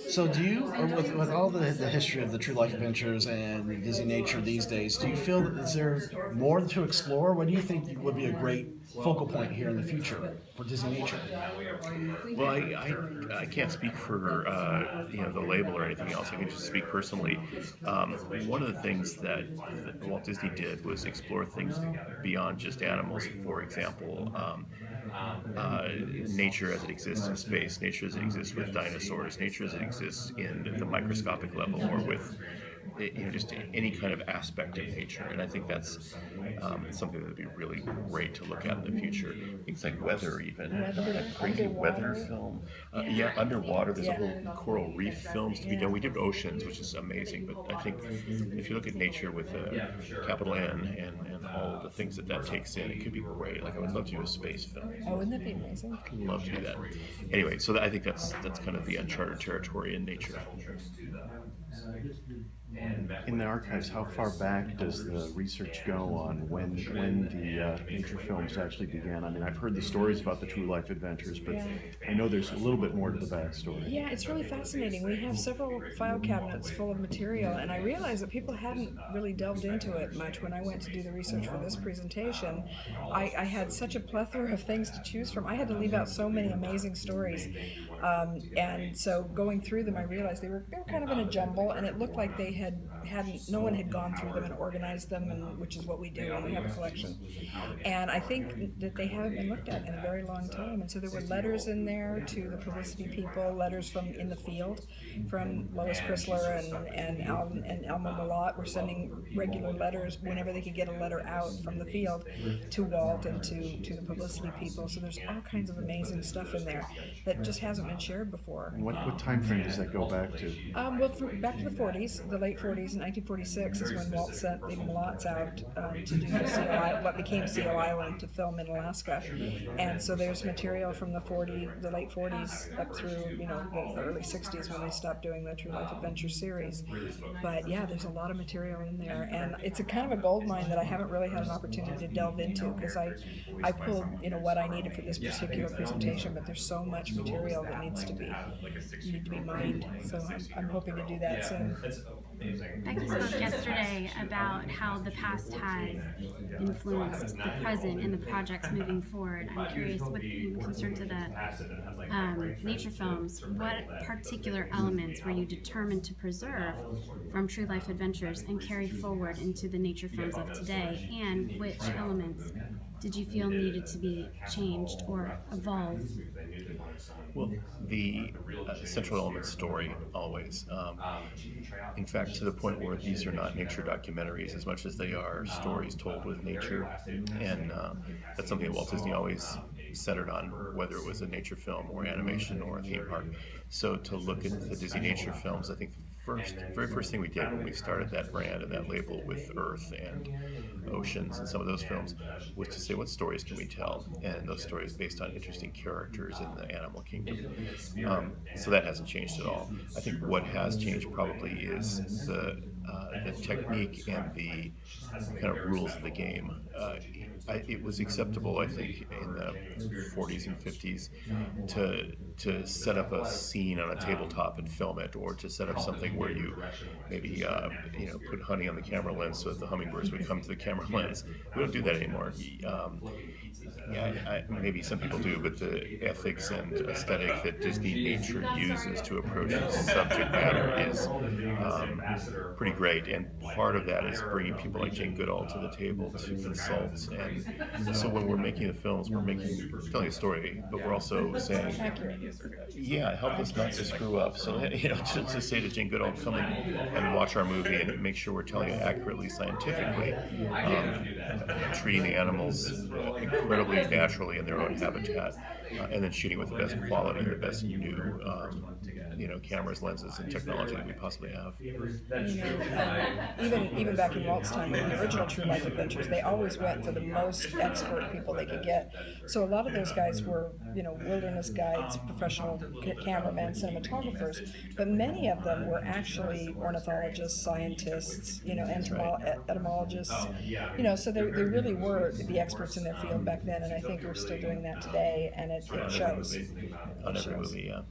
So, do you, with all the history of the True Life Adventures and Disneynature these days, do you feel that is there more to explore? What do you think would be a great focal point here in the future for Disneynature? Well, I can't speak for the label or anything else. I can just speak personally. One of the things that Walt Disney did was explore things beyond just animals. For example, nature as it exists in space, nature as it exists with dinosaurs, nature as it exists in the microscopic level, or with just any kind of aspect of nature. And I think that's something that would be really great to look at in the future. Things like weather, even Weather, a crazy weather underwater. film. Yeah, Yeah. underwater. There's a Yeah. whole coral reef films to be done. Yeah. We did oceans, which is amazing. But I think if you look at nature with a capital N and all the things that takes in, it could be great. Like I would love to do a space film. Oh, wouldn't that be amazing? Love to do that. Anyway, so I think that's kind of the uncharted territory in nature. In the archives, how far back does the research go on when the nature films actually began? I mean, I've heard the stories about the True Life Adventures, but Yeah. I know there's a little bit more to the backstory. Yeah, it's really fascinating. We have several file cabinets full of material, and I realized that people hadn't really delved into it much. When I went to do the research for this presentation, I had such a plethora of things to choose from. I had to leave out so many amazing stories. And so going through them, I realized they were kind of in a jumble, and it looked like no one had gone through them and organized them, and which is what we do when we have a collection. And I think that they haven't been looked at in a very long time. And so there were letters in there to the publicity people, letters from in the field, from Lois Chrysler and Elma Malott were sending regular letters whenever they could get a letter out from the field to Walt and to the publicity people. So there's all kinds of amazing stuff in there that just hasn't been shared before. And what time frame does that go back to? Back to the 40s, the late 40s. In 1946 is when Walt sent the Malotts out to do what became Seal Island, to film in Alaska. And so there's material from the late 40s up through the early 60s when they stopped doing the True Life Adventure series. But yeah, there's a lot of material in there, and it's a kind of a gold mine that I haven't really had an opportunity to delve into, because I pulled what I needed for this particular presentation, but there's so much material that needs to be mined. So I'm hoping to do that soon. Becky spoke yesterday about how the past has influenced the present and the projects moving forward. I'm curious, what in concern to the nature films, what particular elements were you determined to preserve from True Life Adventures and carry forward into the nature films of today, and which elements did you feel needed to be changed or evolve? Well, the central element story always. In fact, to the point where these are not nature documentaries as much as they are stories told with nature, and that's something that Walt Disney always centered on, whether it was a nature film or animation or a theme park. So to look at the Disneynature films, I think very first thing we did when we started that brand and that label with Earth and Oceans and some of those films was to say, what stories can we tell? And those stories based on interesting characters in the animal kingdom. So that hasn't changed at all. I think what has changed probably is the technique and the kind of rules of the game. It was acceptable, I think, in the 40s and 50s to set up a scene on a tabletop and film it, or to set up something where you maybe put honey on the camera lens so that the hummingbirds would come to the camera lens. We don't do that anymore. Maybe some people do, but the ethics and aesthetic that Disneynature uses to approach its subject matter is pretty great, and part of that is bringing people like Jane Goodall to the table to consult. And so when we're making the films, we're telling a story, but we're also saying, yeah, help us not to screw up. So to say to Jane Goodall, come and watch our movie and make sure we're telling it accurately, scientifically, treating the animals incredibly naturally in their own habitat, and then shooting with the best quality, the best new cameras, lenses, and technology that we possibly have. Even back in Walt's time, in the original True Life Adventures, they always went for the most expert people they could get. So a lot of those guys were wilderness guides, professional cameramen, cinematographers, but many of them were actually ornithologists, scientists, etymologists, so they really were the experts in their field back then, and I think we're still doing that today, and it shows. On every movie, yeah.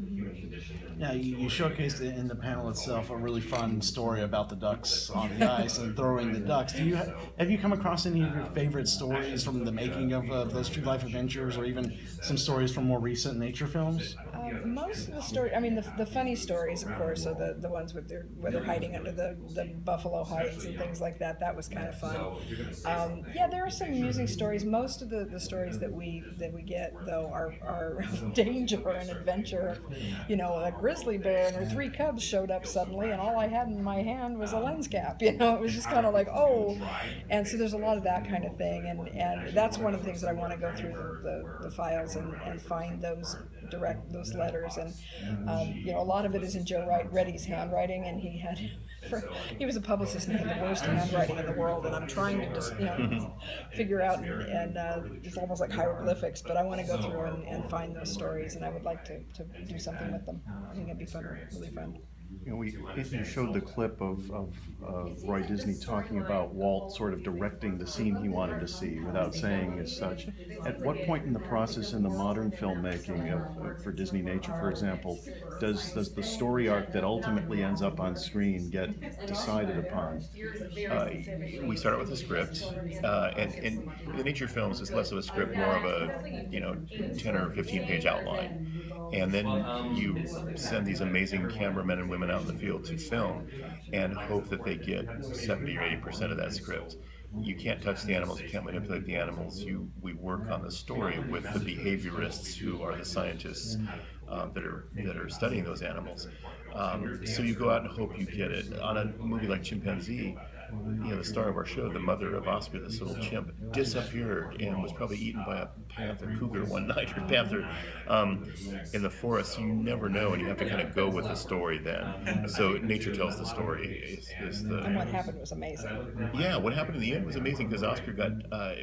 Now, you showcased in the panel itself a really fun story about the ducks on the ice and throwing the ducks. Have you come across any of your favorite stories from the making of those true life adventures, or even some stories from more recent nature films? Most of the story, I mean, the funny stories, of course, are the ones where they're hiding under the buffalo hides and things like that. That was kind of fun. Yeah, there are some amusing stories. Most of the stories that we get, though, are of danger and adventure. A grizzly bear and her 3 cubs showed up suddenly, and all I had in my hand was a lens cap. It was just kind of like, oh. And so there's a lot of that kind of thing, and that's one of the things that I want to go through the files and find those letters, and a lot of it is in Joe Reddy's handwriting, and he was a publicist and had the worst handwriting in the world, and I'm trying to just figure out, and it's almost like hieroglyphics, but I want to go through and find those stories, and I would like to do something with them. I think it'd be fun, really fun. You showed the clip of Roy Disney talking about Walt sort of directing the scene he wanted to see without saying as such. At what point in the process in the modern filmmaking for Disneynature, for example, does the story arc that ultimately ends up on screen get decided upon? We start out with a script, and in the nature films, it's less of a script, more of a 10 or 15 page outline. And then you send these amazing cameramen and women out in the field to film and hope that they get 70 or 80% of that script. You can't touch the animals, you can't manipulate the animals. We work on the story with the behaviorists who are the scientists that are studying those animals. So you go out and hope you get it. On a movie like Chimpanzee, the star of our show, the mother of Oscar, this little chimp, disappeared and was probably eaten by a cougar one night, or panther, in the forest. You never know, and you have to kind of go with the story then. So nature tells the story. And what happened was amazing. Yeah, what happened in the end was amazing, because Oscar got,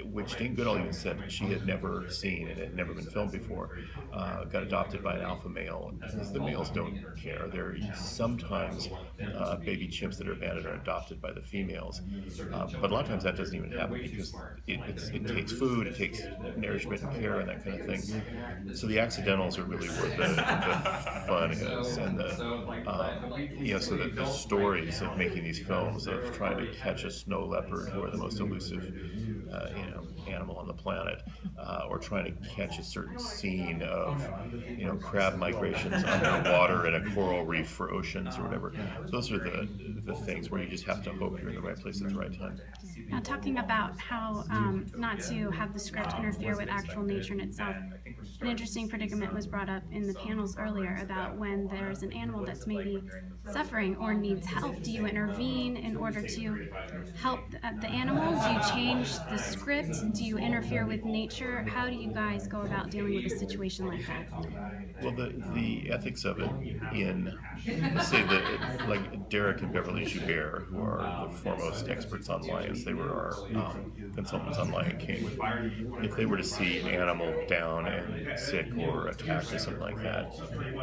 which Jane Goodall even said she had never seen, and it had never been filmed before, got adopted by an alpha male. Because the males don't care. There are sometimes baby chimps that are abandoned are adopted by the females. But a lot of times that doesn't even happen, because it takes food, it takes nourishment and care and that kind of thing. So the accidentals are really where the fun is, and so the stories of making these films of trying to catch a snow leopard, who are the most elusive animal on the planet, or trying to catch a certain scene of crab migrations underwater in a coral reef for oceans or whatever. Those are the things where you just have to hope you're in the right place at the right time. Now, talking about how not to have the script interfere with actual nature in itself, an interesting predicament was brought up in the panels earlier about when there's an animal that's maybe suffering or needs help. Do you intervene in order to help the animal? Do you change the script? Do you interfere with nature? How do you guys go about dealing with a situation like that? Well, the ethics of it in, say, like Derek and Beverly Joubert, who are the foremost experts on lions, they were our consultants on Lion King. If they were to see an animal down and sick or attacked or something like that,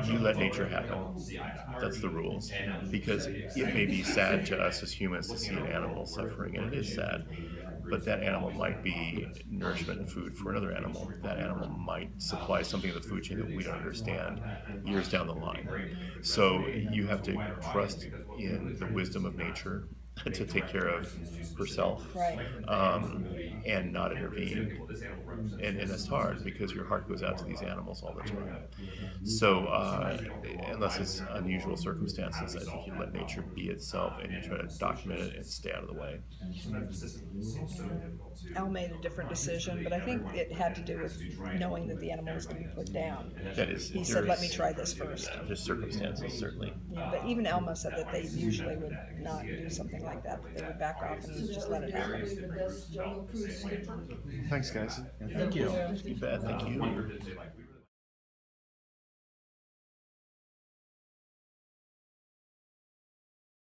you let nature happen. That's the rules. Because it may be sad to us as humans to see an animal suffering, and it is sad, but that animal might be nourishment and food for another animal. That animal might supply something in the food chain that we don't understand years down the line. So you have to trust in the wisdom of nature to take care of herself, Right. And not intervene. And that's hard, because your heart goes out to these animals all the time. So unless it's unusual circumstances, I think you let nature be itself and you try to document it and stay out of the way. Al made a different decision, but I think it had to do with knowing that the animal was to be put down. That is, He said, let me try this first. There's circumstances, certainly. Yeah, but even Elma said that they usually would not do something like that they would back off and just let it happen. Thanks, guys. Thank you. You bet, thank you.